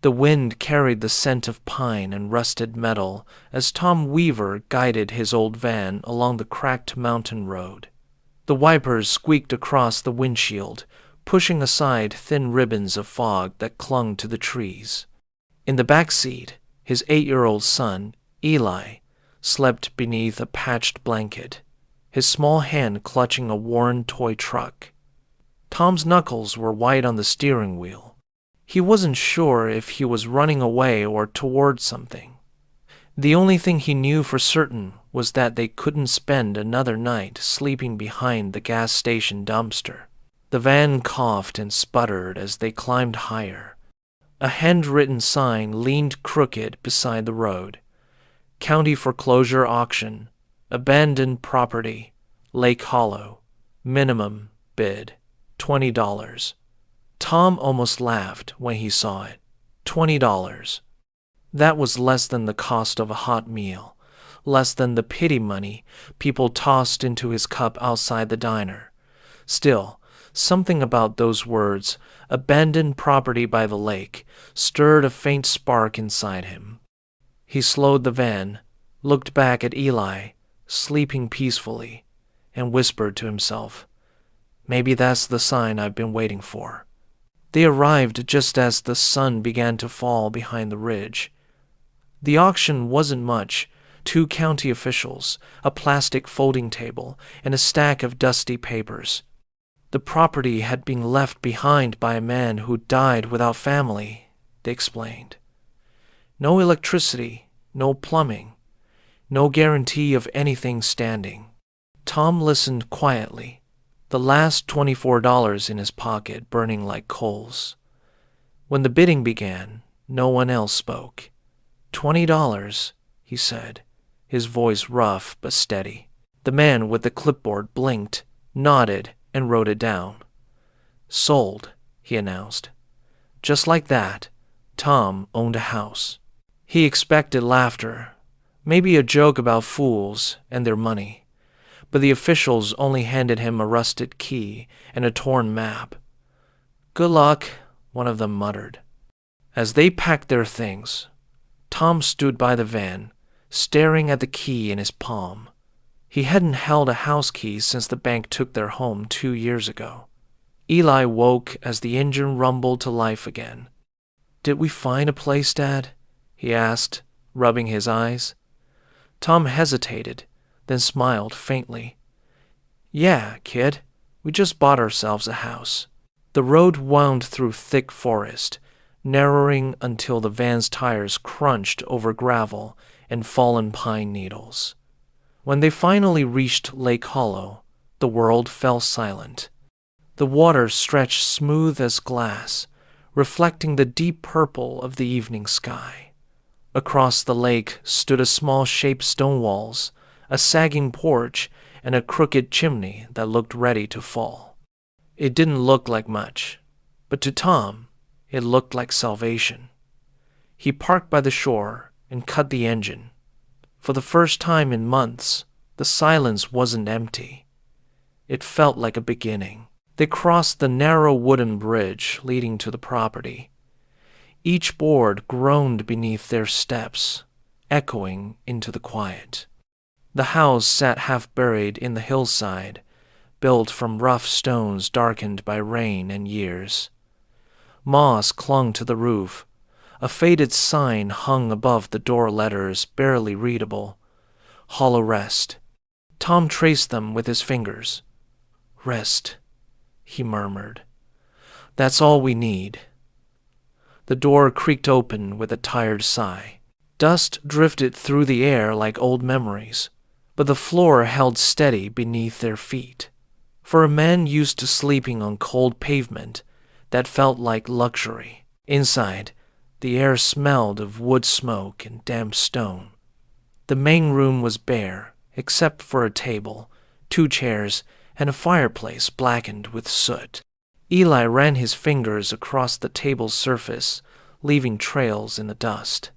The wind carried the scent of pine and rusted metal as Tom Weaver guided his old van along the cracked mountain road. The wipers squeaked across the windshield, pushing aside thin ribbons of fog that clung to the trees. In the back seat, his 8-year-old son, Eli, slept beneath a patched blanket, his small hand clutching a worn toy truck. Tom's knuckles were white on the steering wheel. He wasn't sure if he was running away or toward something. The only thing he knew for certain was that they couldn't spend another night sleeping behind the gas station dumpster. The van coughed and sputtered as they climbed higher. A handwritten sign leaned crooked beside the road. County foreclosure auction. Abandoned property. Lake Hollow. Minimum bid. $20. Tom almost laughed when he saw it. $20. That was less than the cost of a hot meal, less than the pity money people tossed into his cup outside the diner. Still, something about those words, abandoned property by the lake, stirred a faint spark inside him. He slowed the van, looked back at Eli, sleeping peacefully, and whispered to himself, "Maybe that's the sign I've been waiting for." They arrived just as the sun began to fall behind the ridge. The auction wasn't much: 2 county officials, a plastic folding table, and a stack of dusty papers. The property had been left behind by a man who died without family, they explained. No electricity, no plumbing, no guarantee of anything standing. Tom listened quietly, the last $24 in his pocket burning like coals. When the bidding began, no one else spoke. $20, he said, his voice rough but steady. The man with the clipboard blinked, nodded, and wrote it down. "Sold," he announced. Just like that, Tom owned a house. He expected laughter, maybe a joke about fools and their money. But the officials only handed him a rusted key and a torn map. "Good luck," one of them muttered. As they packed their things, Tom stood by the van, staring at the key in his palm. He hadn't held a house key since the bank took their home 2 years ago. Eli woke as the engine rumbled to life again. "Did we find a place, Dad?" he asked, rubbing his eyes. Tom hesitated, then smiled faintly. "Yeah, kid, we just bought ourselves a house." The road wound through thick forest, narrowing until the van's tires crunched over gravel and fallen pine needles. When they finally reached Lake Hollow, the world fell silent. The water stretched smooth as glass, reflecting the deep purple of the evening sky. Across the lake stood a small shaped stone walls, a sagging porch, and a crooked chimney that looked ready to fall. It didn't look like much, but to Tom, it looked like salvation. He parked by the shore and cut the engine. For the first time in months, the silence wasn't empty. It felt like a beginning. They crossed the narrow wooden bridge leading to the property. Each board groaned beneath their steps, echoing into the quiet. The house sat half buried in the hillside, built from rough stones darkened by rain and years. Moss clung to the roof. A faded sign hung above the door letters, barely readable. Hollow Rest. Tom traced them with his fingers. "Rest," he murmured. "That's all we need." The door creaked open with a tired sigh. Dust drifted through the air like old memories, but the floor held steady beneath their feet. For a man used to sleeping on cold pavement, that felt like luxury. Inside, the air smelled of wood smoke and damp stone. The main room was bare, except for a table, 2 chairs, and a fireplace blackened with soot. Eli ran his fingers across the table's surface, leaving trails in the dust.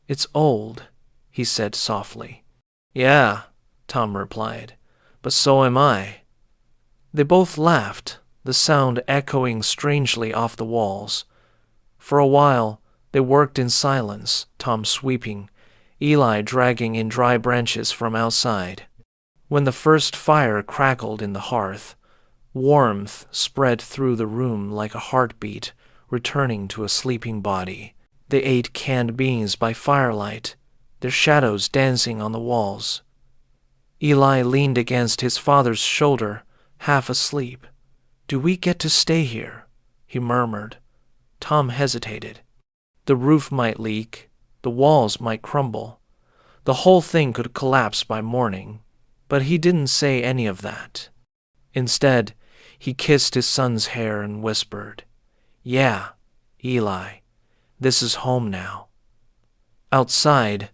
"It's old," he said softly. "Yeah," Tom replied, "but so am I." They both laughed, the sound echoing strangely off the walls. For a while, They worked in silence, Tom sweeping, Eli dragging in dry branches from outside. When the first fire crackled in the hearth, warmth spread through the room like a heartbeat returning to a sleeping body. They ate canned beans by firelight, their shadows dancing on the walls. Eli leaned against his father's shoulder, half asleep. "Do we get to stay here?" he murmured. Tom hesitated. The roof might leak, the walls might crumble. The whole thing could collapse by morning, but he didn't say any of that. Instead, he kissed his son's hair and whispered, "Yeah, Eli, this is home now." Outside,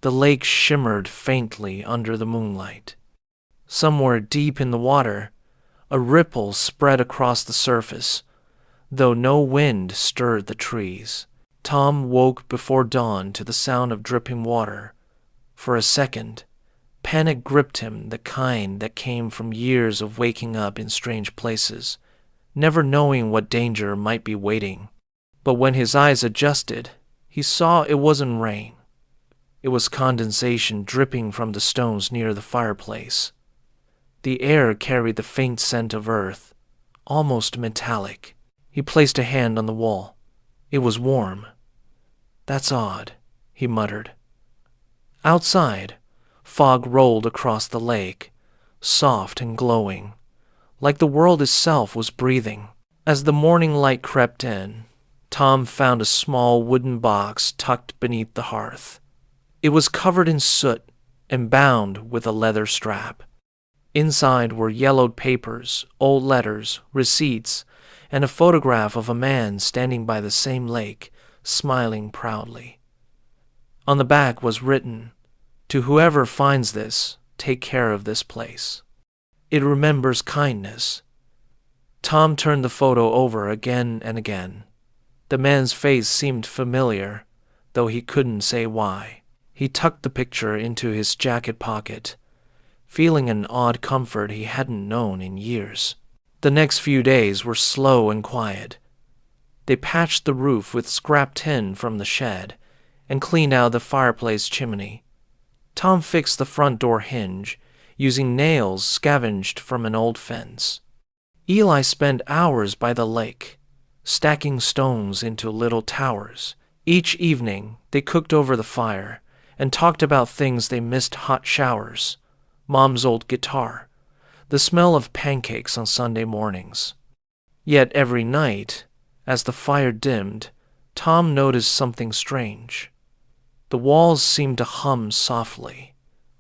the lake shimmered faintly under the moonlight. Somewhere deep in the water, a ripple spread across the surface, though no wind stirred the trees. Tom woke before dawn to the sound of dripping water. For a second, panic gripped him, the kind that came from years of waking up in strange places, never knowing what danger might be waiting. But when his eyes adjusted, he saw it wasn't rain. It was condensation dripping from the stones near the fireplace. The air carried the faint scent of earth, almost metallic. He placed a hand on the wall. It was warm. "That's odd," he muttered. Outside, fog rolled across the lake, soft and glowing, like the world itself was breathing. As the morning light crept in, Tom found a small wooden box tucked beneath the hearth. It was covered in soot and bound with a leather strap. Inside were yellowed papers, old letters, receipts, and a photograph of a man standing by the same lake, smiling proudly. On the back was written, "To whoever finds this, take care of this place. It remembers kindness." Tom turned the photo over again and again. The man's face seemed familiar, though he couldn't say why. He tucked the picture into his jacket pocket, feeling an odd comfort he hadn't known in years. The next few days were slow and quiet. They patched the roof with scrap tin from the shed and cleaned out the fireplace chimney. Tom fixed the front door hinge, using nails scavenged from an old fence. Eli spent hours by the lake, stacking stones into little towers. Each evening, they cooked over the fire and talked about things they missed: hot showers, Mom's old guitar, the smell of pancakes on Sunday mornings. Yet every night, as the fire dimmed, Tom noticed something strange. The walls seemed to hum softly,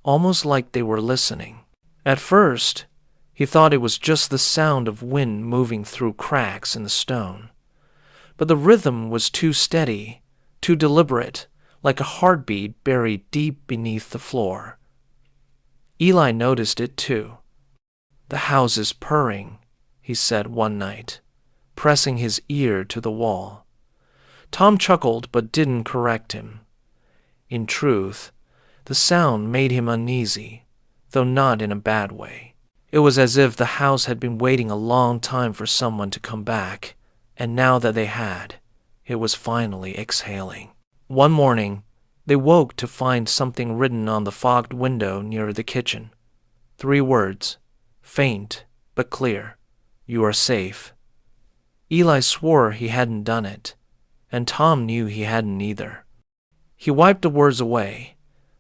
almost like they were listening. At first, he thought it was just the sound of wind moving through cracks in the stone. But the rhythm was too steady, too deliberate, like a heartbeat buried deep beneath the floor. Eli noticed it too. "The house is purring," he said one night, pressing his ear to the wall. Tom chuckled but didn't correct him. In truth, the sound made him uneasy, though not in a bad way. It was as if the house had been waiting a long time for someone to come back, and now that they had, it was finally exhaling. One morning, they woke to find something written on the fogged window near the kitchen. 3 words, faint but clear: "You are safe." Eli swore he hadn't done it, and Tom knew he hadn't either. He wiped the words away,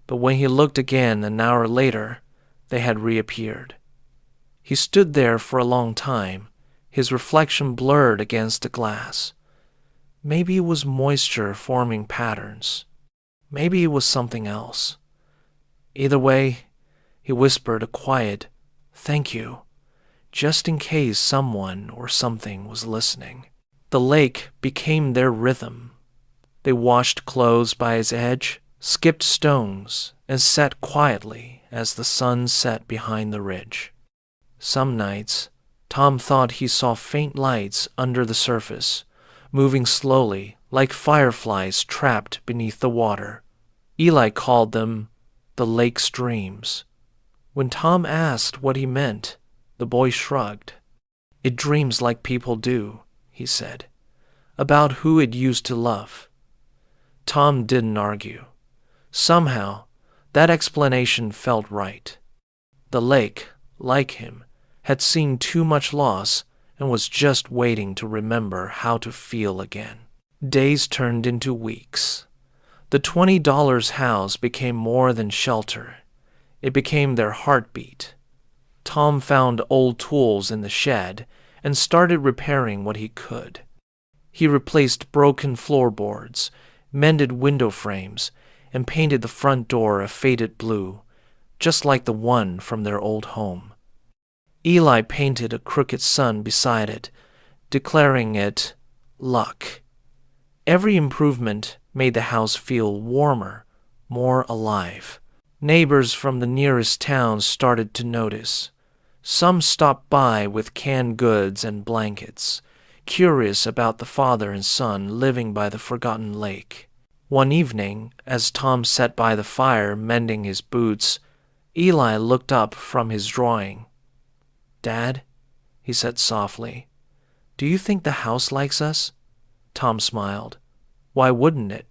but when he looked again an hour later, they had reappeared. He stood there for a long time, his reflection blurred against the glass. Maybe it was moisture forming patterns. Maybe it was something else. Either way, he whispered a quiet, "Thank you," just in case someone or something was listening. The lake became their rhythm. They washed clothes by its edge, skipped stones, and sat quietly as the sun set behind the ridge. Some nights, Tom thought he saw faint lights under the surface, moving slowly like fireflies trapped beneath the water. Eli called them the lake streams. When Tom asked what he meant, the boy shrugged. "It dreams like people do," he said, "about who it used to love. Tom didn't argue. Somehow, that explanation felt right. The lake, like him, had seen too much loss and was just waiting to remember how to feel again. Days turned into weeks. The $20 house became more than shelter. It became their heartbeat. Tom found old tools in the shed and started repairing what he could. He replaced broken floorboards, mended window frames, and painted the front door a faded blue, just like the one from their old home. Eli painted a crooked sun beside it, declaring it luck. Every improvement made the house feel warmer, more alive. Neighbors from the nearest towns started to notice. Some stopped by with canned goods and blankets, curious about the father and son living by the forgotten lake. One evening, as Tom sat by the fire mending his boots, Eli looked up from his drawing. "Dad," he said softly, "do you think the house likes us?" Tom smiled. "Why wouldn't it?"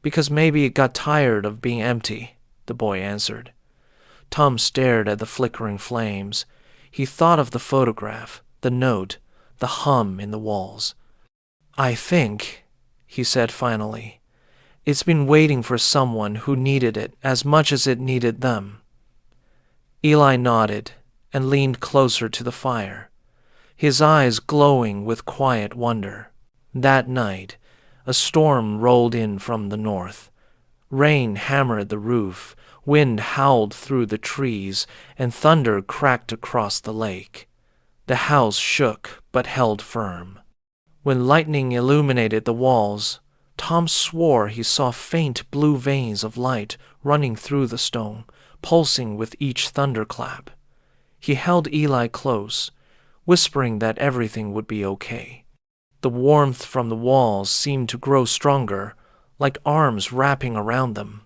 "Because maybe it got tired of being empty," the boy answered. Tom stared at the flickering flames. He thought of the photograph, the note, the hum in the walls. "I think," he said finally, "it's been waiting for someone who needed it as much as it needed them." Eli nodded and leaned closer to the fire, his eyes glowing with quiet wonder. That night, a storm rolled in from the north. Rain hammered the roof, wind howled through the trees, and thunder cracked across the lake. The house shook but held firm. When lightning illuminated the walls, Tom swore he saw faint blue veins of light running through the stone, pulsing with each thunderclap. He held Eli close, whispering that everything would be okay. The warmth from the walls seemed to grow stronger, like arms wrapping around them.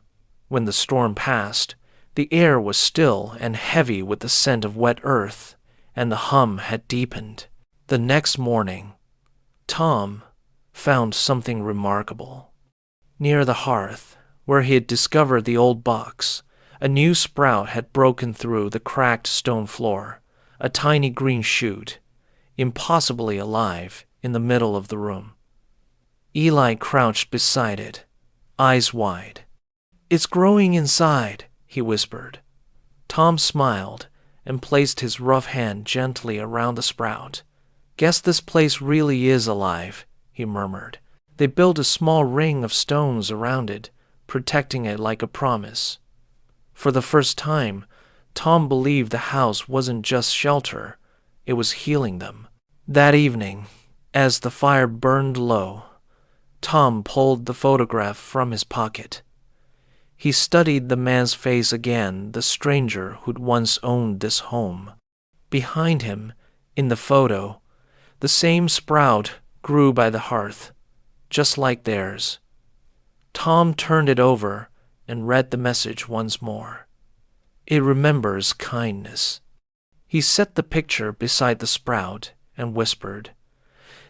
When the storm passed, the air was still and heavy with the scent of wet earth, and the hum had deepened. The next morning, Tom found something remarkable. Near the hearth, where he had discovered the old box, a new sprout had broken through the cracked stone floor, a tiny green shoot, impossibly alive, in the middle of the room. Eli crouched beside it, eyes wide. "It's growing inside," he whispered. Tom smiled and placed his rough hand gently around the sprout. "Guess this place really is alive," he murmured. They built a small ring of stones around it, protecting it like a promise. For the first time, Tom believed the house wasn't just shelter, it was healing them. That evening, as the fire burned low, Tom pulled the photograph from his pocket. He studied the man's face again, the stranger who'd once owned this home. Behind him, in the photo, the same sprout grew by the hearth, just like theirs. Tom turned it over and read the message once more. It remembers kindness. He set the picture beside the sprout and whispered,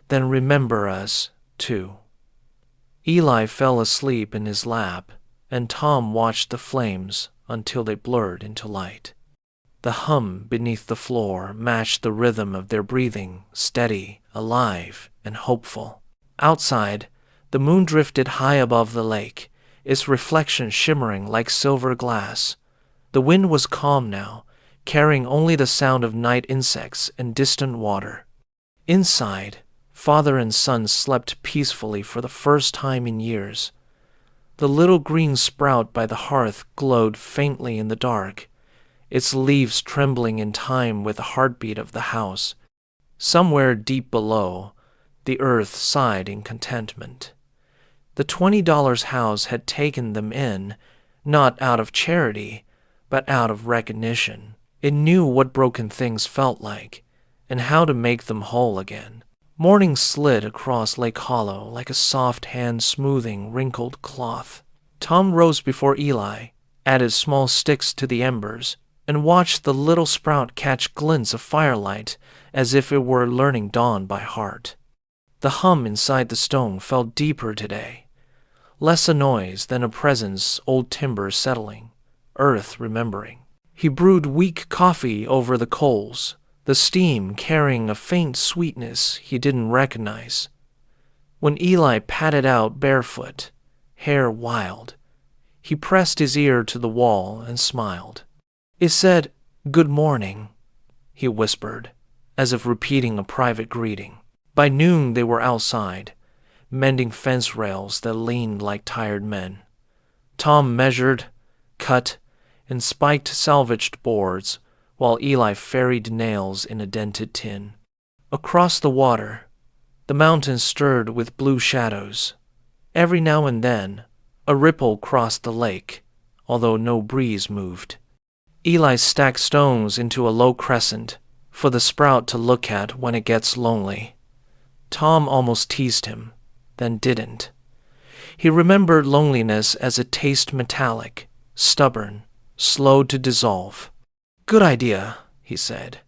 "Then remember us, too." Eli fell asleep in his lap, and Tom watched the flames until they blurred into light. The hum beneath the floor matched the rhythm of their breathing, steady, alive, and hopeful. Outside, the moon drifted high above the lake, its reflection shimmering like silver glass. The wind was calm now, carrying only the sound of night insects and distant water. Inside, father and son slept peacefully for the first time in years. The little green sprout by the hearth glowed faintly in the dark, its leaves trembling in time with the heartbeat of the house. Somewhere deep below, the earth sighed in contentment. The $20 house had taken them in, not out of charity, but out of recognition. It knew what broken things felt like, and how to make them whole again. Morning slid across Lake Hollow like a soft hand smoothing wrinkled cloth. Tom rose before Eli, added small sticks to the embers, and watched the little sprout catch glints of firelight as if it were learning dawn by heart. The hum inside the stone felt deeper today, less a noise than a presence, old timber settling, earth remembering. He brewed weak coffee over the coals, the steam carrying a faint sweetness he didn't recognize. When Eli padded out barefoot, hair wild, he pressed his ear to the wall and smiled. It said, "Good morning," he whispered, as if repeating a private greeting. By noon they were outside, mending fence rails that leaned like tired men. Tom measured, cut, and spiked salvaged boards, while Eli ferried nails in a dented tin. Across the water, the mountains stirred with blue shadows. Every now and then, a ripple crossed the lake, although no breeze moved. Eli stacked stones into a low crescent for the sprout to look at when it gets lonely. Tom almost teased him, then didn't. He remembered loneliness as a taste metallic, stubborn, slow to dissolve. "Good idea," he said.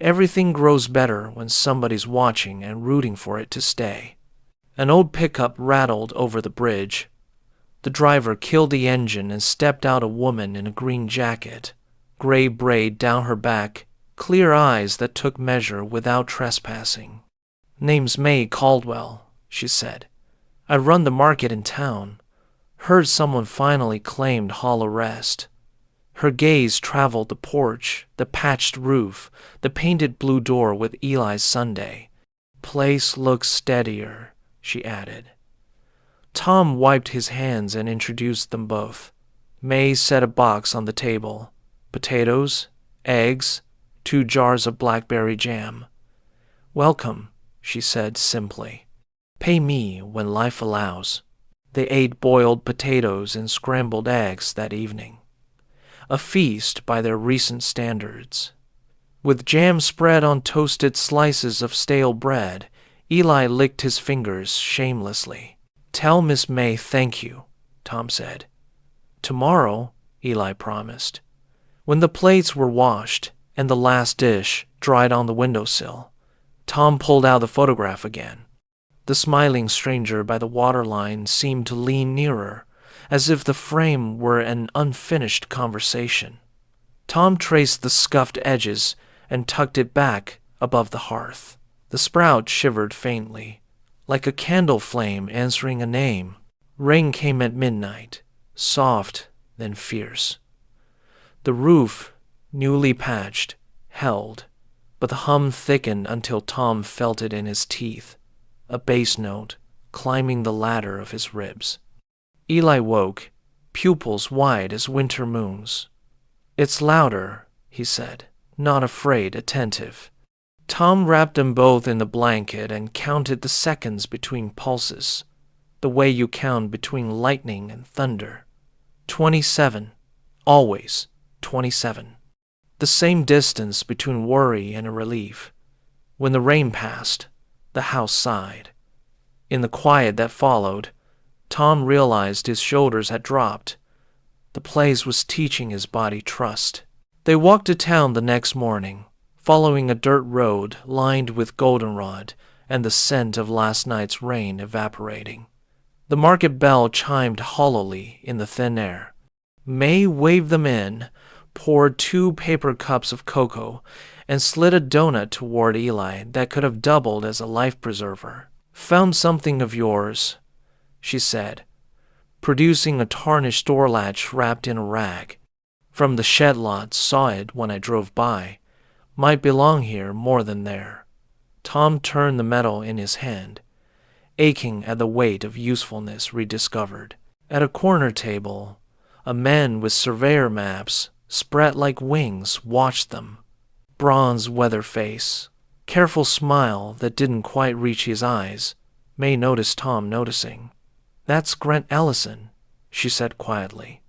"Everything grows better when somebody's watching and rooting for it to stay." An old pickup rattled over the bridge. The driver killed the engine and stepped out a woman in a green jacket, gray braid down her back, clear eyes that took measure without trespassing. "Name's May Caldwell," she said. "I run the market in town. Heard someone finally claimed hall arrest." Her gaze traveled the porch, the patched roof, the painted blue door with Eli's Sunday. "Place looks steadier," she added. Tom wiped his hands and introduced them both. May set a box on the table. Potatoes, eggs, 2 jars of blackberry jam. "Welcome," she said simply. "Pay me when life allows." They ate boiled potatoes and scrambled eggs that evening. A feast by their recent standards. With jam spread on toasted slices of stale bread, Eli licked his fingers shamelessly. "Tell Miss May thank you," Tom said. "Tomorrow," Eli promised. When the plates were washed and the last dish dried on the windowsill, Tom pulled out the photograph again. The smiling stranger by the waterline seemed to lean nearer, as if the frame were an unfinished conversation. Tom traced the scuffed edges and tucked it back above the hearth. The sprout shivered faintly, like a candle flame answering a name. Rain came at midnight, soft then fierce. The roof, newly patched, held, but the hum thickened until Tom felt it in his teeth, a bass note climbing the ladder of his ribs. Eli woke, pupils wide as winter moons. "It's louder," he said, not afraid, attentive. Tom wrapped them both in the blanket and counted the seconds between pulses, the way you count between lightning and thunder. 27. Always 27. The same distance between worry and a relief. When the rain passed, the house sighed. In the quiet that followed, Tom realized his shoulders had dropped. The place was teaching his body trust. They walked to town the next morning, following a dirt road lined with goldenrod and the scent of last night's rain evaporating. The market bell chimed hollowly in the thin air. May waved them in, poured 2 paper cups of cocoa, and slid a donut toward Eli that could have doubled as a life preserver. "Found something of yours," she said, producing a tarnished door latch wrapped in a rag. "From the shed lot, saw it when I drove by. Might belong here more than there." Tom turned the metal in his hand, aching at the weight of usefulness rediscovered. At a corner table, a man with surveyor maps spread like wings watched them. Bronze weather face, careful smile that didn't quite reach his eyes. May noticed Tom noticing. "That's Grant Ellison," she said quietly.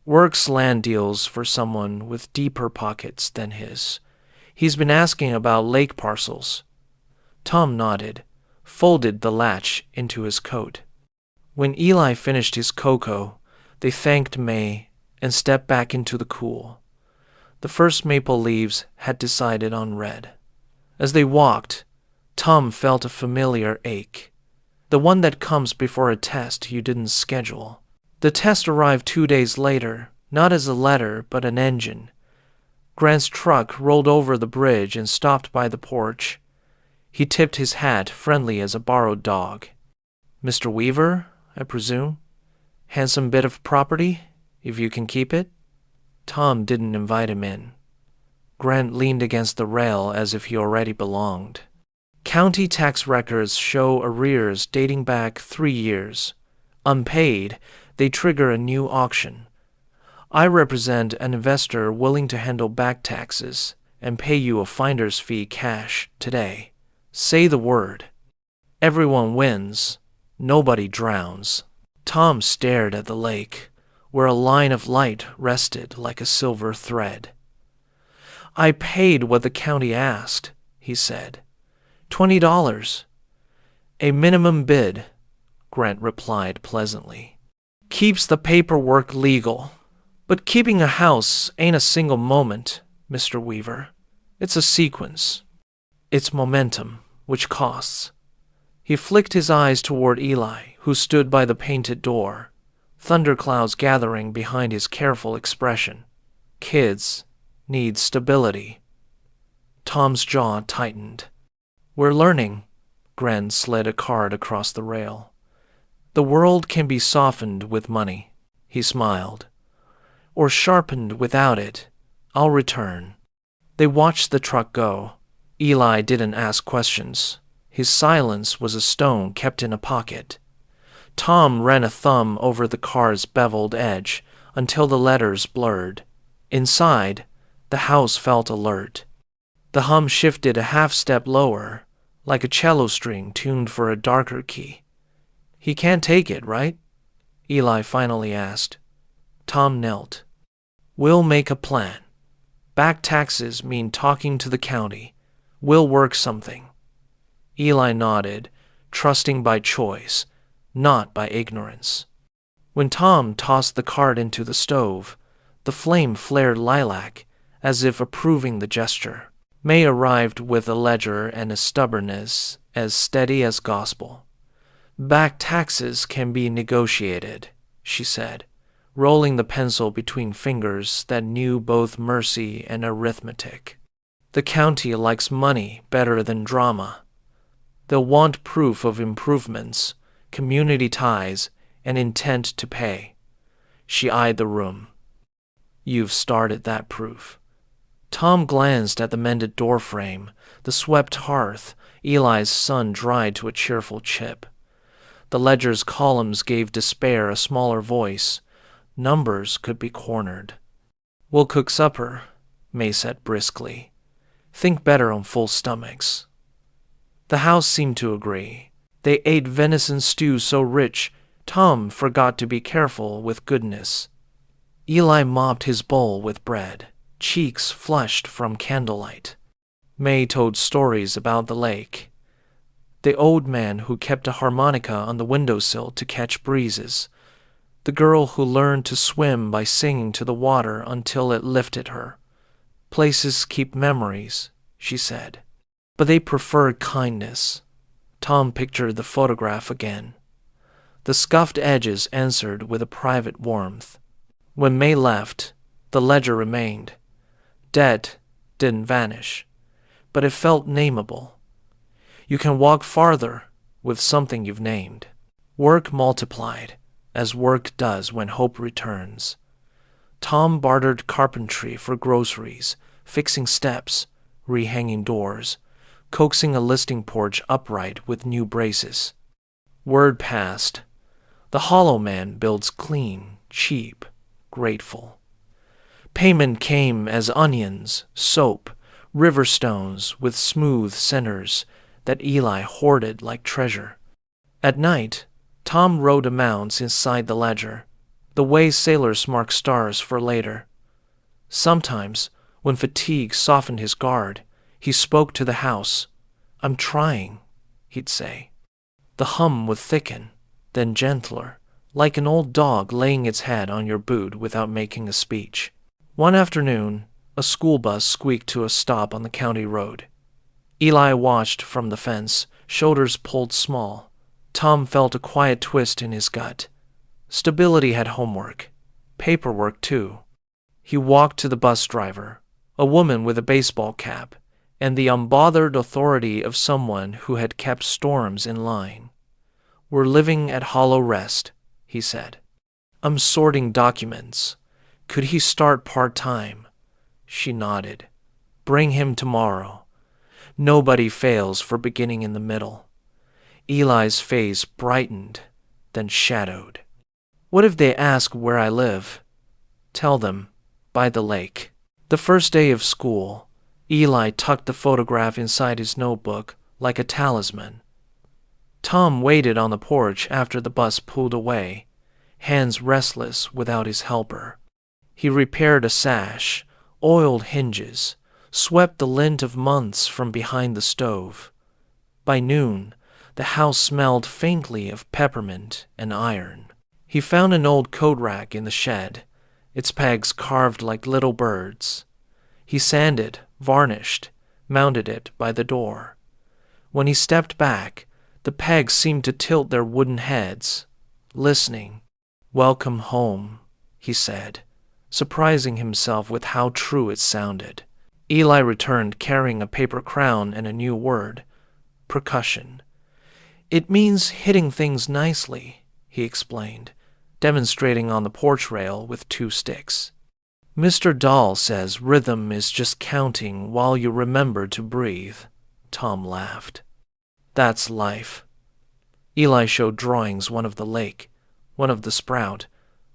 "Works land deals for someone with deeper pockets than his. He's been asking about lake parcels." Tom nodded, folded the latch into his coat. When Eli finished his cocoa, they thanked May and stepped back into the cool. The first maple leaves had decided on red. As they walked, Tom felt a familiar ache. The one that comes before a test you didn't schedule. The test arrived 2 days later, not as a letter, but an engine. Grant's truck rolled over the bridge and stopped by the porch. He tipped his hat, friendly as a borrowed dog. "Mr. Weaver, I presume? Handsome bit of property, if you can keep it?" Tom didn't invite him in. Grant leaned against the rail as if he already belonged. "County tax records show arrears dating back 3 years. Unpaid, they trigger a new auction. I represent an investor willing to handle back taxes and pay you a finder's fee cash today. Say the word. Everyone wins. Nobody drowns." Tom stared at the lake, where a line of light rested like a silver thread. "I paid what the county asked," he said. $20. "A minimum bid," Grant replied pleasantly. "Keeps the paperwork legal. But keeping a house ain't a single moment, Mr. Weaver. It's a sequence. It's momentum, which costs." He flicked his eyes toward Eli, who stood by the painted door, thunderclouds gathering behind his careful expression. "Kids need stability." Tom's jaw tightened. "We're learning." Grant slid a card across the rail. "The world can be softened with money," he smiled. "Or sharpened without it. I'll return." They watched the truck go. Eli didn't ask questions. His silence was a stone kept in a pocket. Tom ran a thumb over the car's beveled edge until the letters blurred. Inside, the house felt alert. The hum shifted a half step lower, like a cello string tuned for a darker key. "He can't take it, right?" Eli finally asked. Tom knelt. "We'll make a plan. Back taxes mean talking to the county. We'll work something." Eli nodded, trusting by choice, not by ignorance. When Tom tossed the card into the stove, the flame flared lilac, as if approving the gesture. May arrived with a ledger and a stubbornness as steady as gospel. "Back taxes can be negotiated," she said, rolling the pencil between fingers that knew both mercy and arithmetic. "The county likes money better than drama. They'll want proof of improvements, community ties, and intent to pay." She eyed the room. "You've started that proof." Tom glanced at the mended doorframe, the swept hearth. Eli's sun dried to a cheerful chip. The ledger's columns gave despair a smaller voice. Numbers could be cornered. "We'll cook supper," May said briskly. "Think better on full stomachs." The house seemed to agree. They ate venison stew so rich, Tom forgot to be careful with goodness. Eli mopped his bowl with bread, cheeks flushed from candlelight. May told stories about the lake. The old man who kept a harmonica on the windowsill to catch breezes. The girl who learned to swim by singing to the water until it lifted her. "Places keep memories," she said. "But they prefer kindness." Tom pictured the photograph again. The scuffed edges answered with a private warmth. When May left, the ledger remained. Debt didn't vanish, but it felt nameable. You can walk farther with something you've named. Work multiplied, as work does when hope returns. Tom bartered carpentry for groceries, fixing steps, rehanging doors, coaxing a listing porch upright with new braces. Word passed. The hollow man builds clean, cheap, grateful. Payment came as onions, soap, river stones with smooth centers that Eli hoarded like treasure. At night, Tom wrote amounts inside the ledger, the way sailors mark stars for later. Sometimes, when fatigue softened his guard, he spoke to the house. "I'm trying," he'd say. The hum would thicken, then gentler, like an old dog laying its head on your boot without making a speech. One afternoon, a school bus squeaked to a stop on the county road. Eli watched from the fence, shoulders pulled small. Tom felt a quiet twist in his gut. Stability had homework. Paperwork, too. He walked to the bus driver, a woman with a baseball cap, and the unbothered authority of someone who had kept storms in line. "We're living at Hollow Rest," he said. "I'm sorting documents. Could he start part-time?" She nodded. "Bring him tomorrow." Nobody fails for beginning in the middle. Eli's face brightened, then shadowed. "What if they ask where I live?" "Tell them, by the lake." The first day of school, Eli tucked the photograph inside his notebook like a talisman. Tom waited on the porch after the bus pulled away, hands restless without his helper. He repaired a sash, oiled hinges, swept the lint of months from behind the stove. By noon, the house smelled faintly of peppermint and iron. He found an old coat rack in the shed, its pegs carved like little birds. He sanded, varnished, mounted it by the door. When he stepped back, the pegs seemed to tilt their wooden heads, listening. "Welcome home," he said, surprising himself with how true it sounded. Eli returned carrying a paper crown and a new word, percussion. "It means hitting things nicely," he explained, demonstrating on the porch rail with 2 sticks. "Mr. Dahl says rhythm is just counting while you remember to breathe," Tom laughed. "That's life." Eli showed drawings, one of the lake, one of the sprout,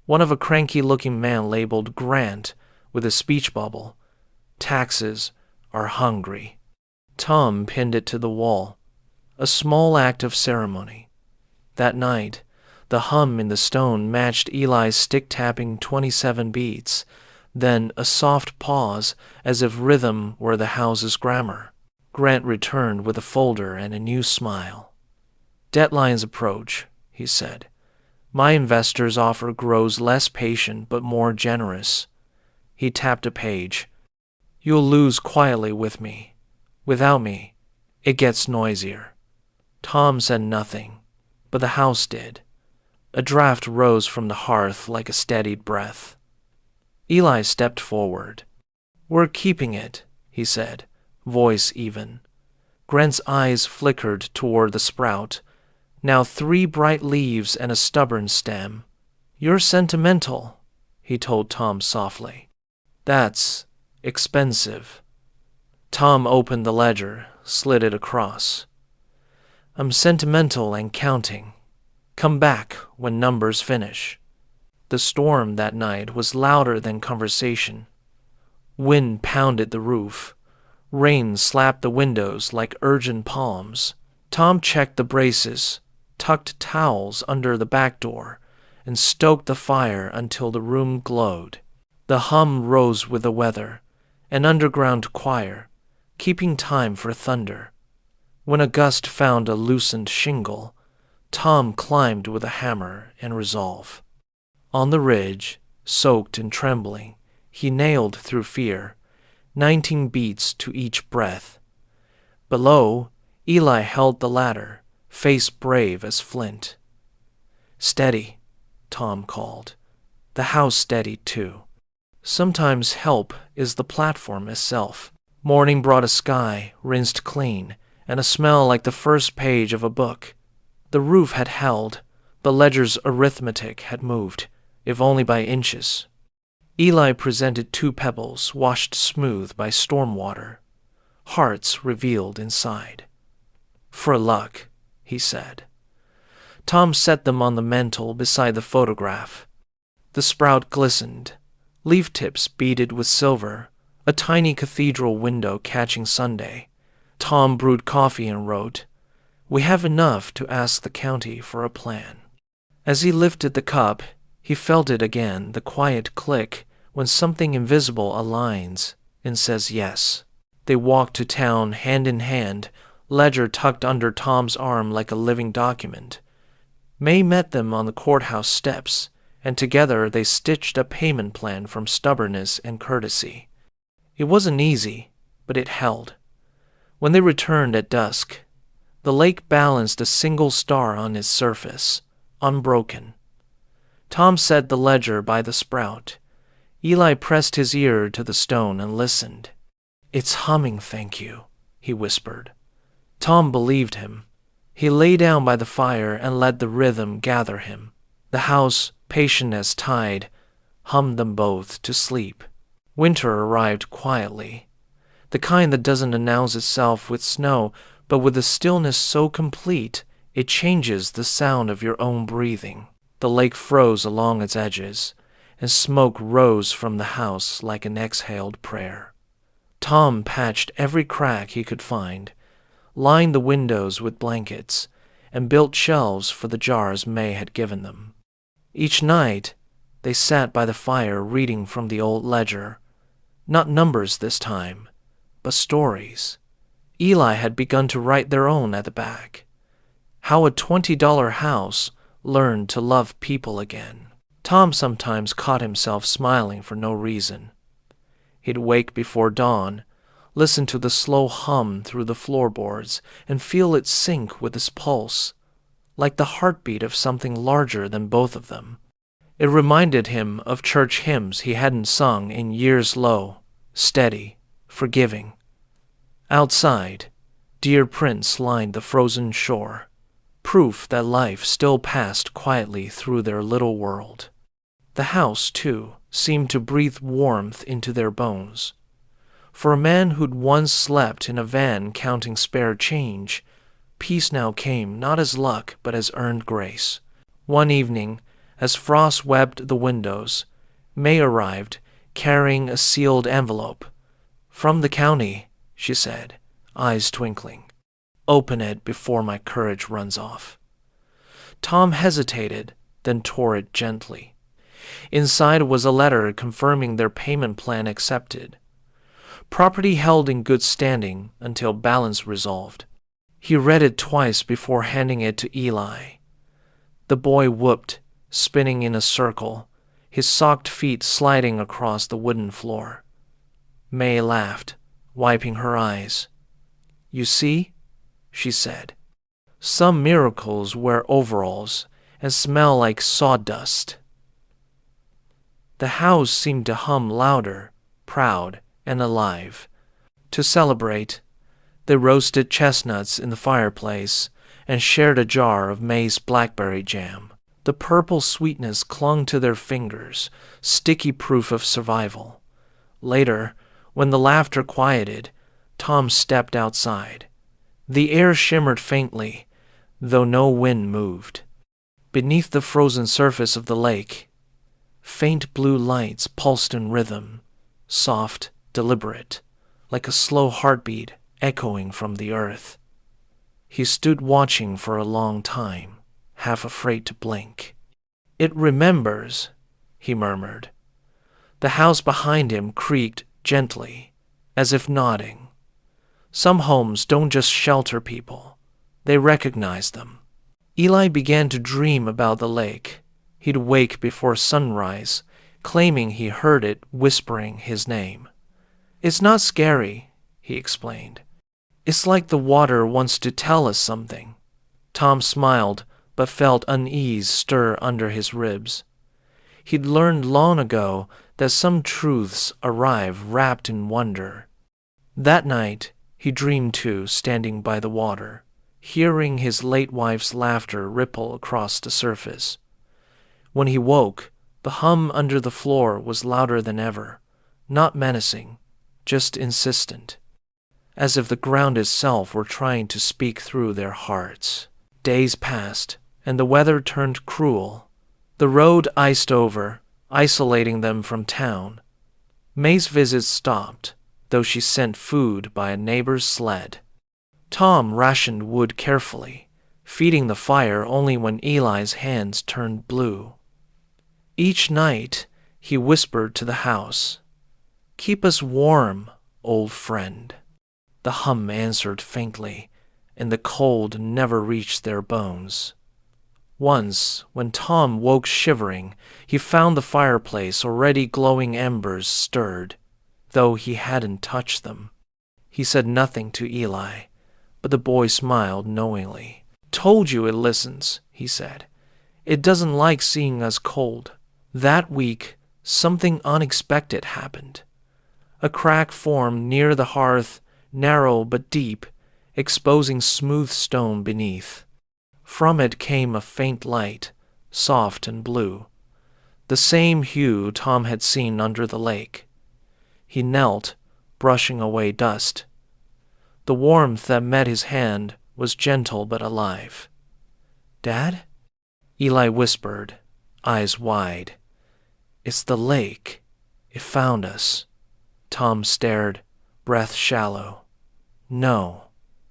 one of a cranky-looking man labeled Grant with a speech bubble. "Taxes are hungry." Tom pinned it to the wall, a small act of ceremony. That night, the hum in the stone matched Eli's stick-tapping 27 beats, then a soft pause as if rhythm were the house's grammar. Grant returned with a folder and a new smile. "Deadlines approach," he said. "My investor's offer grows less patient but more generous." He tapped a page. "You'll lose quietly with me. Without me, it gets noisier." Tom said nothing, but the house did. A draft rose from the hearth like a steadied breath. Eli stepped forward. "We're keeping it," he said, voice even. Grant's eyes flickered toward the sprout, now 3 bright leaves and a stubborn stem. "You're sentimental," he told Tom softly. "That's expensive." Tom opened the ledger, slid it across. "I'm sentimental and counting. Come back when numbers finish." The storm that night was louder than conversation. Wind pounded the roof. Rain slapped the windows like urgent palms. Tom checked the braces, tucked towels under the back door, and stoked the fire until the room glowed. The hum rose with the weather, an underground choir, keeping time for thunder. When a gust found a loosened shingle, Tom climbed with a hammer and resolve. On the ridge, soaked and trembling, he nailed through fear, 19 beats to each breath. Below, Eli held the ladder, face brave as flint. "Steady," Tom called. The house steadied too. Sometimes help is the platform itself. Morning brought a sky rinsed clean and a smell like the first page of a book. The roof had held, the ledger's arithmetic had moved, if only by inches. Eli presented 2 pebbles washed smooth by storm water, hearts revealed inside. "For luck," he said. Tom set them on the mantel beside the photograph. The sprout glistened, leaf tips beaded with silver, a tiny cathedral window catching Sunday. Tom brewed coffee and wrote, "We have enough to ask the county for a plan." As he lifted the cup, he felt it again, the quiet click when something invisible aligns and says yes. They walked to town hand in hand, ledger tucked under Tom's arm like a living document. May met them on the courthouse steps, and together they stitched a payment plan from stubbornness and courtesy. It wasn't easy, but it held. When they returned at dusk, The lake balanced a single star on its surface, unbroken. Tom set the ledger by the sprout. Eli pressed his ear to the stone and listened. "It's humming, thank you," he whispered. Tom believed him. He lay down by the fire and let the rhythm gather him. The house, patient as tide, hummed them both to sleep. Winter arrived quietly, the kind that doesn't announce itself with snow, but with a stillness so complete it changes the sound of your own breathing. The lake froze along its edges, and smoke rose from the house like an exhaled prayer. Tom patched every crack he could find, lined the windows with blankets, and built shelves for the jars May had given them. Each night, they sat by the fire reading from the old ledger. Not numbers this time, but stories. Eli had begun to write their own at the back. How a $20 house learned to love people again. Tom sometimes caught himself smiling for no reason. He'd wake before dawn, listen to the slow hum through the floorboards, and feel it sync with his pulse, like the heartbeat of something larger than both of them. It reminded him of church hymns he hadn't sung in years, low, steady, forgiving. Outside, deer prints lined the frozen shore, proof that life still passed quietly through their little world. The house, too, seemed to breathe warmth into their bones. For a man who'd once slept in a van counting spare change, peace now came not as luck but as earned grace. One evening, as frost webbed the windows, May arrived, carrying a sealed envelope. "From the county," she said, eyes twinkling. "Open it before my courage runs off." Tom hesitated, then tore it gently. Inside was a letter confirming their payment plan accepted. Property held in good standing until balance resolved. He read it twice before handing it to Eli. The boy whooped, spinning in a circle, his socked feet sliding across the wooden floor. May laughed, wiping her eyes. "You see?" she said. "Some miracles wear overalls and smell like sawdust." The house seemed to hum louder, proud, and alive. To celebrate, they roasted chestnuts in the fireplace and shared a jar of May's blackberry jam. The purple sweetness clung to their fingers, sticky proof of survival. Later, when the laughter quieted, Tom stepped outside. The air shimmered faintly, though no wind moved. Beneath the frozen surface of the lake, faint blue lights pulsed in rhythm, soft, deliberate, like a slow heartbeat echoing from the earth. He stood watching for a long time, half afraid to blink. "It remembers," he murmured. The house behind him creaked gently, as if nodding. Some homes don't just shelter people, they recognize them. Eli began to dream about the lake. He'd wake before sunrise, claiming he heard it whispering his name. "It's not scary," he explained. "It's like the water wants to tell us something." Tom smiled, but felt unease stir under his ribs. He'd learned long ago that some truths arrive wrapped in wonder. That night, he dreamed too, standing by the water, hearing his late wife's laughter ripple across the surface. When he woke, the hum under the floor was louder than ever, not menacing, just insistent, as if the ground itself were trying to speak through their hearts. Days passed, and the weather turned cruel. The road iced over, isolating them from town. May's visits stopped, though she sent food by a neighbor's sled. Tom rationed wood carefully, feeding the fire only when Eli's hands turned blue. Each night, he whispered to the house, "Keep us warm, old friend." The hum answered faintly, and the cold never reached their bones. Once, when Tom woke shivering, he found the fireplace already glowing embers stirred, though he hadn't touched them. He said nothing to Eli, but the boy smiled knowingly. "Told you it listens," he said. "It doesn't like seeing us cold." That week, something unexpected happened. A crack formed near the hearth, narrow but deep, exposing smooth stone beneath. From it came a faint light, soft and blue, the same hue Tom had seen under the lake. He knelt, brushing away dust. The warmth that met his hand was gentle but alive. "Dad?" Eli whispered, eyes wide. "It's the lake. It found us." Tom stared, breath shallow. "No,"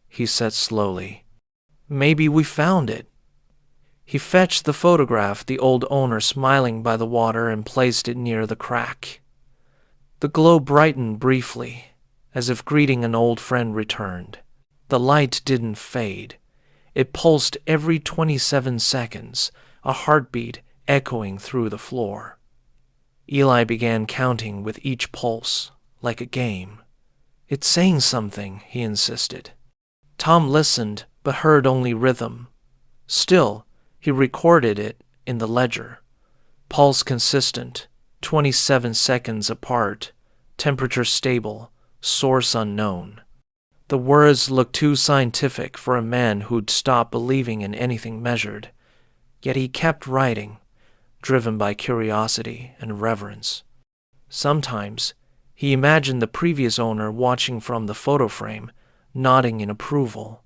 he said slowly. "Maybe we found it." He fetched the photograph, the old owner smiling by the water, and placed it near the crack. The glow brightened briefly, as if greeting an old friend returned. The light didn't fade. It pulsed every 27 seconds, a heartbeat echoing through the floor. Eli began counting with each pulse, like a game. "It's saying something," he insisted. Tom listened, but heard only rhythm. Still, he recorded it in the ledger. Pulse consistent, 27 seconds apart, temperature stable, source unknown. The words looked too scientific for a man who'd stopped believing in anything measured, yet he kept writing, driven by curiosity and reverence. Sometimes, he imagined the previous owner watching from the photo frame, nodding in approval.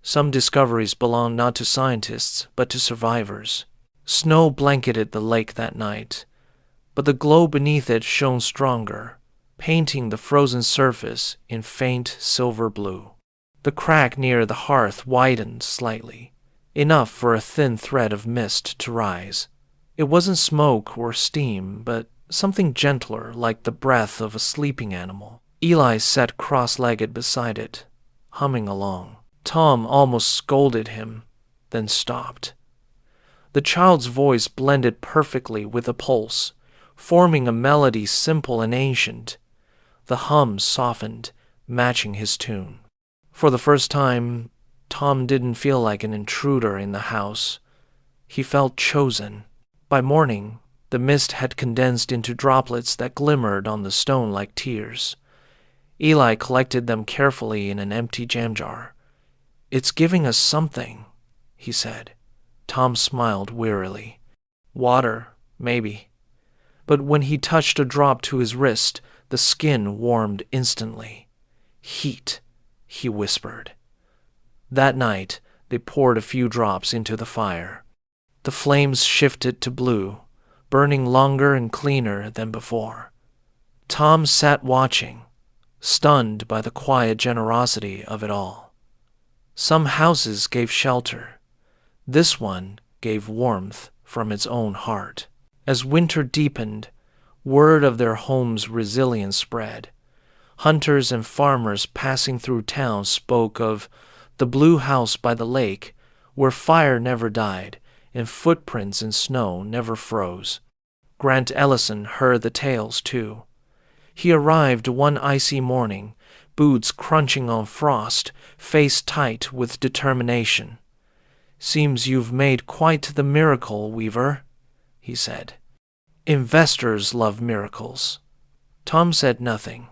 Some discoveries belong not to scientists, but to survivors. Snow blanketed the lake that night, but the glow beneath it shone stronger, painting the frozen surface in faint silver blue. The crack near the hearth widened slightly, enough for a thin thread of mist to rise. It wasn't smoke or steam, but something gentler, like the breath of a sleeping animal. Eli sat cross-legged beside it, humming along. Tom almost scolded him, then stopped. The child's voice blended perfectly with the pulse, forming a melody simple and ancient. The hum softened, matching his tune. For the first time, Tom didn't feel like an intruder in the house. He felt chosen. By morning, the mist had condensed into droplets that glimmered on the stone like tears. Eli collected them carefully in an empty jam jar. "It's giving us something," he said. Tom smiled wearily. "Water, maybe." But when he touched a drop to his wrist, the skin warmed instantly. "Heat," he whispered. That night, they poured a few drops into the fire. The flames shifted to blue, burning longer and cleaner than before. Tom sat watching, stunned by the quiet generosity of it all. Some houses gave shelter. This one gave warmth from its own heart. As winter deepened, word of their home's resilience spread. Hunters and farmers passing through town spoke of the blue house by the lake, where fire never died and footprints in snow never froze. Grant Ellison heard the tales too. He arrived one icy morning, boots crunching on frost, face tight with determination. "Seems you've made quite the miracle, Weaver," he said. "Investors love miracles." Tom said nothing.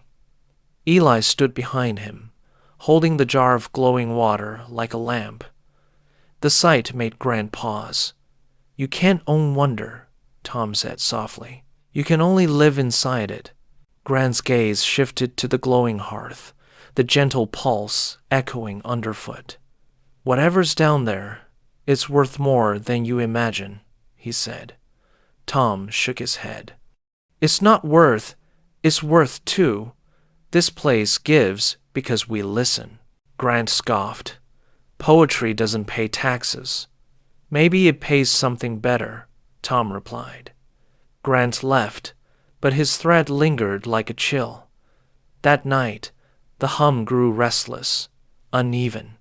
Eli stood behind him, holding the jar of glowing water like a lamp. The sight made Grant pause. "You can't own wonder," Tom said softly. "You can only live inside it." Grant's gaze shifted to the glowing hearth, the gentle pulse echoing underfoot. "Whatever's down there, it's worth more than you imagine," he said. Tom shook his head. "It's not worth, it's worth too. This place gives because we listen." Grant scoffed. "Poetry doesn't pay taxes." "Maybe it pays something better," Tom replied. Grant left, but his thread lingered like a chill. That night, the hum grew restless, uneven.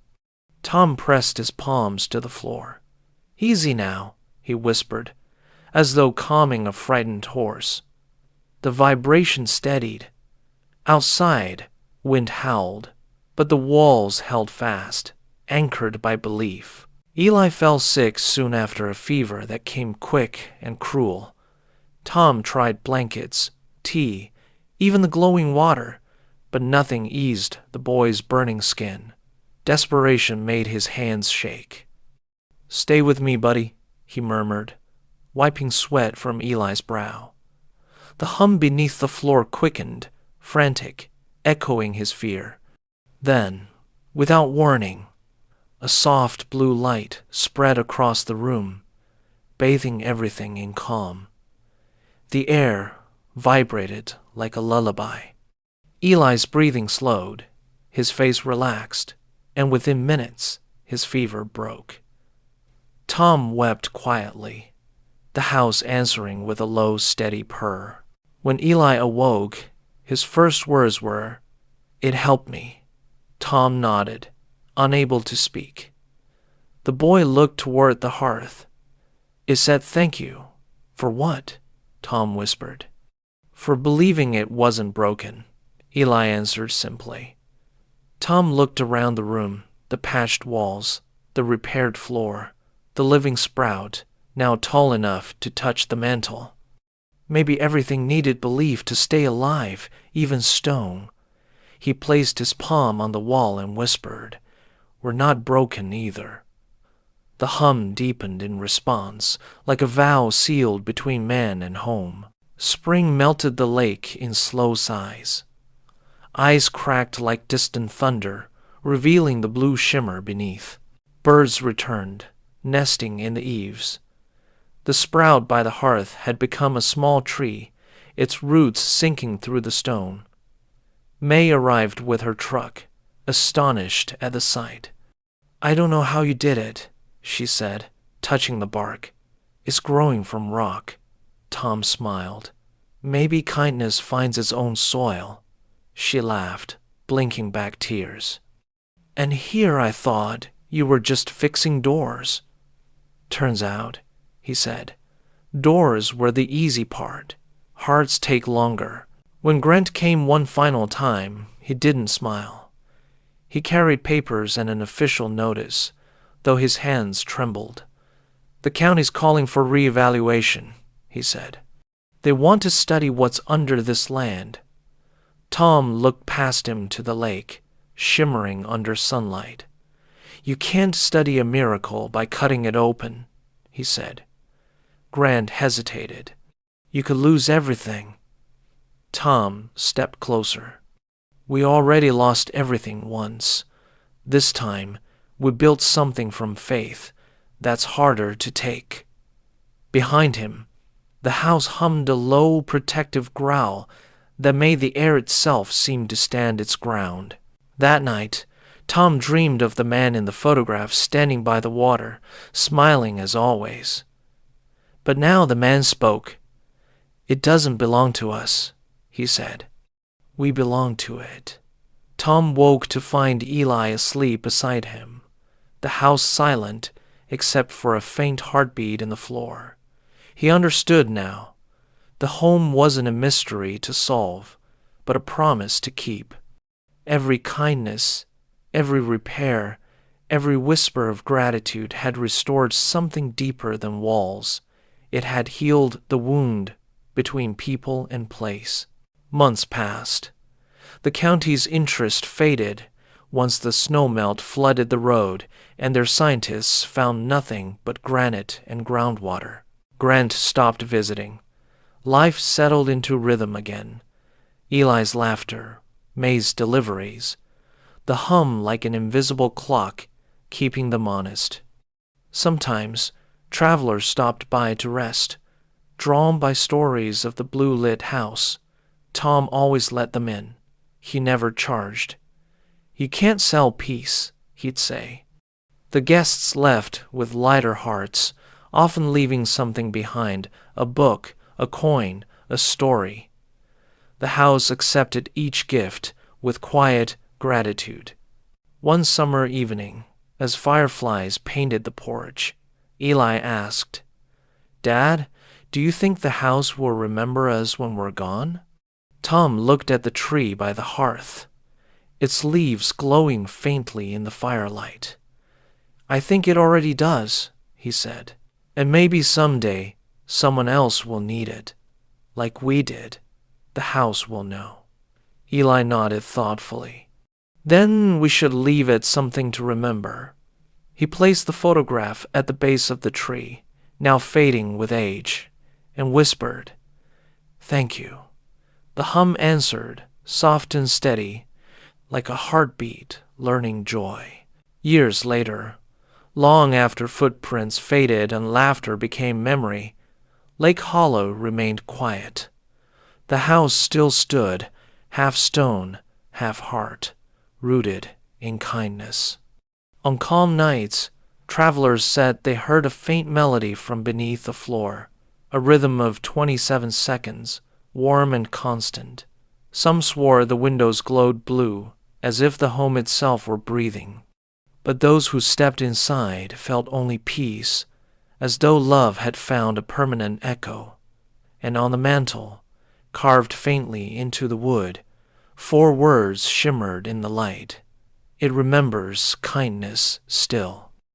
Tom pressed his palms to the floor. "Easy now," he whispered, as though calming a frightened horse. The vibration steadied. Outside, wind howled. but the walls held fast, anchored by belief. Eli fell sick soon after a fever that came quick and cruel. Tom tried blankets, tea, even the glowing water, but nothing eased the boy's burning skin. Desperation made his hands shake. "Stay with me, buddy," he murmured, wiping sweat from Eli's brow. The hum beneath the floor quickened, frantic, echoing his fear. Then, without warning, a soft blue light spread across the room, bathing everything in calm. The air vibrated like a lullaby. Eli's breathing slowed, his face relaxed, and within minutes his fever broke. Tom wept quietly, the house answering with a low, steady purr. When Eli awoke, his first words were, "It helped me." Tom nodded, unable to speak. The boy looked toward the hearth. "It said thank you." "For what?" Tom whispered. "For believing it wasn't broken," Eli answered simply. Tom looked around the room, the patched walls, the repaired floor, the living sprout, now tall enough to touch the mantel. Maybe everything needed belief to stay alive, even stone. He placed his palm on the wall and whispered, "We're not broken either." The hum deepened in response, like a vow sealed between man and home. Spring melted the lake in slow sighs. Eyes cracked like distant thunder, revealing the blue shimmer beneath. Birds returned, nesting in the eaves. The sprout by the hearth had become a small tree, its roots sinking through the stone. May arrived with her truck, astonished at the sight. "I don't know how you did it," she said, touching the bark. "It's growing from rock." Tom smiled. "Maybe kindness finds its own soil." She laughed, blinking back tears. "And here I thought you were just fixing doors." "Turns out," he said, "doors were the easy part. Hearts take longer." When Grant came one final time, he didn't smile. He carried papers and an official notice, though his hands trembled. "The county's calling for reevaluation," he said. "They want to study what's under this land." Tom looked past him to the lake, shimmering under sunlight. "You can't study a miracle by cutting it open," he said. Grant hesitated. "You could lose everything." Tom stepped closer. "We already lost everything once. This time, we built something from faith that's harder to take." Behind him, the house hummed a low, protective growl that made the air itself seem to stand its ground. That night, Tom dreamed of the man in the photograph standing by the water, smiling as always. But now the man spoke. "It doesn't belong to us," he said. "We belong to it." Tom woke to find Eli asleep beside him, the house silent except for a faint heartbeat in the floor. He understood now. The home wasn't a mystery to solve, but a promise to keep. Every kindness, every repair, every whisper of gratitude had restored something deeper than walls. It had healed the wound between people and place. Months passed. The county's interest faded once the snowmelt flooded the road and their scientists found nothing but granite and groundwater. Grant stopped visiting. Life settled into rhythm again. Eli's laughter, May's deliveries, the hum like an invisible clock keeping them honest. Sometimes travelers stopped by to rest, drawn by stories of the blue-lit house. Tom always let them in. He never charged. "You can't sell peace," he'd say. The guests left with lighter hearts, often leaving something behind, a book, a coin, a story. The house accepted each gift with quiet gratitude. One summer evening, as fireflies painted the porch, Eli asked, "Dad, do you think the house will remember us when we're gone?" Tom looked at the tree by the hearth. its leaves glowing faintly in the firelight. "I think it already does," he said. "And maybe someday someone else will need it. Like we did. The house will know." Eli nodded thoughtfully. "Then we should leave it something to remember." He placed the photograph at the base of the tree, now fading with age, and whispered, "Thank you." The hum answered, soft and steady, like a heartbeat learning joy. Years later, long after footprints faded and laughter became memory, Lake Hollow remained quiet. The house still stood, half stone, half heart, rooted in kindness. On calm nights, travelers said they heard a faint melody from beneath the floor, a rhythm of 27 seconds, warm and constant. Some swore the windows glowed blue, as if the home itself were breathing. But those who stepped inside felt only peace, as though love had found a permanent echo. And on the mantel, carved faintly into the wood, 4 words shimmered in the light. "It remembers kindness still."